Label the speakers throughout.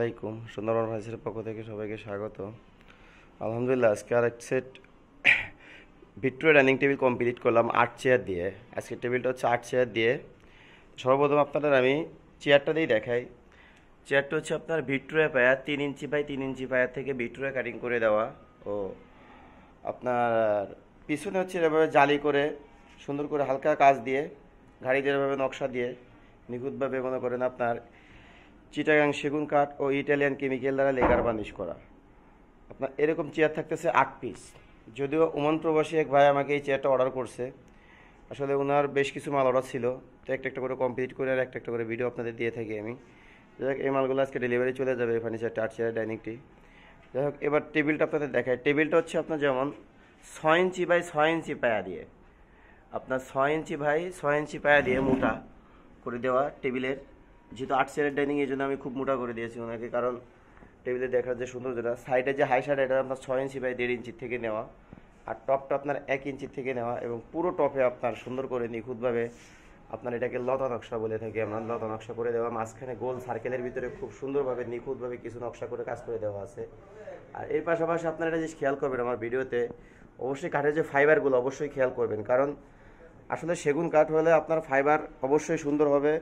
Speaker 1: আলাইকুম। সুন্দরবন ফার্নিচারের পক্ষ থেকে সবাইকে স্বাগত। আলহামদুলিল্লাহ, আজকে আর এক set Victoria dining table complete করলাম 8 চেয়ার দিয়ে। আজকের টেবিলটা হচ্ছে 8 চেয়ার দিয়ে। সর্বপ্রথম আপনাদের আমি চেয়ারটা দিয়ে দেখাই। চেয়ারটা হচ্ছে আপনার ভিক্টোরিয়া পায়া 3 ইঞ্চি বাই 3 ইঞ্চি পায়া থেকে ভিক্টোরিয়া কাটিং করে দেওয়া। ও আপনার পিছনে হচ্ছে এভাবে জালি করে সুন্দর করে হালকা কাজ দিয়ে ঘাড়ি দিয়ে এভাবে নকশা দিয়ে নিখুঁতভাবে মনে করেন আপনার চিটাগাং সেগুন কাঠ ও ইটালিয়ান কেমিক্যাল দ্বারা লেকার বার্নিশ করা। আপনার এরকম চেয়ার থাকতেছে 8 পিস। যদিও ওমান প্রবাসী এক ভাই আমাকে এই চেয়ারটা অর্ডার করছে। আসলে ওনার বেশ কিছু মাল অর্ডার ছিল, তো একটা একটা করে কমপ্লিট করে আর একটা একটা করে ভিডিও আপনাদের দিয়ে থাকি আমি। যাই হোক, এই মালগুলো আজকে ডেলিভারি চলে যাবে এই ফার্নিচারটা 8 চেয়ার ডাইনিংটি। যাই হোক, এবার টেবিলটা আপনাদের দেখায়। টেবিলটা হচ্ছে আপনার যেমন 6 ইঞ্চি বাই 6 ইঞ্চি পায়া দিয়ে, আপনার 6 ইঞ্চি বাই 6 ইঞ্চি পায়া দিয়ে মোটা করে দেওয়া টেবিলের। যেহেতু 8 চেয়ারের ডাইনিং, এই জন্য আমি খুব মোটা করে দিয়েছি ওনাকে, কারণ টেবিলে দেখার যে সৌন্দর্যটা, সাইডে যে হাই সাইড এটা আপনার 6 ইঞ্চি বাই 1.5 ইঞ্চির থেকে নেওয়া, আর টপটা আপনার 1 ইঞ্চির থেকে নেওয়া, এবং পুরো টপে আপনার সুন্দর করে নিখুঁতভাবে আপনার এটাকে লতা নকশা বলে থাকি আমরা, লতা নকশা করে দেওয়া। মাঝখানে গোল সার্কেলের ভিতরে খুব সুন্দরভাবে নিখুঁতভাবে কিছু নকশা করে কাজ করে দেওয়া আছে। আর এর পাশাপাশি আপনারা এটা জিনিস খেয়াল করবেন আমার ভিডিওতে, অবশ্যই কাঠের যে ফাইবারগুলো অবশ্যই খেয়াল করবেন, কারণ আসলে সেগুন কাঠ হলে আপনার ফাইবার অবশ্যই সুন্দর হবে,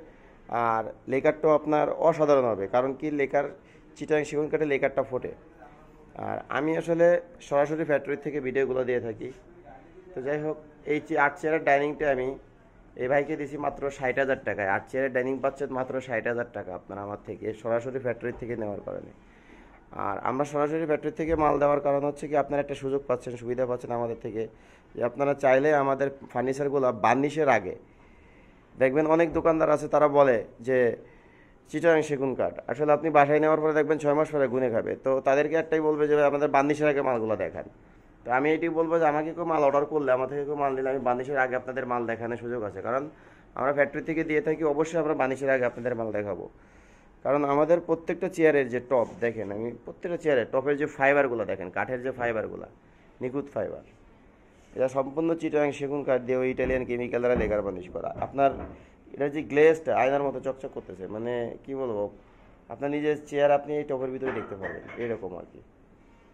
Speaker 1: আর লেকারটাও আপনার অসাধারণ হবে। কারণ কি, লেকার চিটাং সেগুন কাঠে লেকারটা ফোটে। আর আমি আসলে সরাসরি ফ্যাক্টরি থেকে ভিডিওগুলো দিয়ে থাকি। তো যাই হোক, এই 8 চেয়ারের ডাইনিংটা আমি এই ভাইকে দিছি মাত্র 60,000 টাকায়। 8 চেয়ারের ডাইনিং পাচ্ছেন মাত্র 60,000 টাকা আপনার আমার থেকে, সরাসরি ফ্যাক্টরি থেকে নেওয়ার কারণে। আর আমরা সরাসরি ফ্যাক্টরি থেকে মাল দেওয়ার কারণ হচ্ছে কি, আপনারা একটা সুযোগ পাচ্ছেন, সুবিধা পাচ্ছেন আমাদের থেকে, যে আপনারা চাইলে আমাদের ফার্নিচারগুলো বার্নিশের আগে দেখবেন, অনেক দোকানদার আছে তারা বলে যে চিটাগাং সেগুন কাঠ, আসলে আপনি বাসায় নেওয়ার পরে দেখবেন 6 মাস পরে গুনে খাবে। তো তাদেরকে একটাই বলবে যে আমাদের বার্নিশের আগে মালগুলো দেখান। তো আমি এটি বলবো যে আমাকে কেউ মাল অর্ডার করলে, আমার থেকে কেউ মাল নিলে, আমি বার্নিশের আগে আপনাদের মাল দেখানোর সুযোগ আছে, কারণ আমরা ফ্যাক্টরি থেকে দিয়ে থাকি। অবশ্যই আমরা বার্নিশের আগে আপনাদের মাল দেখাবো, কারণ আমাদের প্রত্যেকটা চেয়ারের যে টপ দেখেন, আমি প্রত্যেকটা চেয়ারের টপের যে ফাইবারগুলো দেখেন, কাঠের যে ফাইবারগুলো নিখুঁত ফাইবার, এটা সম্পূর্ণ চিটাগাং সেগুন কাঠ দিয়ে ওই ইটালিয়ান কেমিক্যাল দ্বারা লেকার বার্নিশ করা। আপনার এটার যে গ্লেজটা আয়নার মতো চকচক করতেছে, মানে কি বলবো, আপনার নিজের চেয়ার আপনি এই টপের ভিতরে দেখতে পাবেন, এরকম আর কি।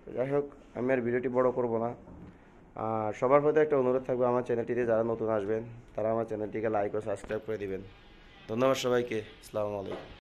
Speaker 1: তো যাই হোক, আমি আর ভিডিওটি বড় করব না। আর সবার প্রতি একটা অনুরোধ থাকবে, আমার চ্যানেলটিতে যারা নতুন আসবেন তারা আমার চ্যানেলটিকে লাইক ও সাবস্ক্রাইব করে দিবেন। ধন্যবাদ সবাইকে। আসসালামু আলাইকুম।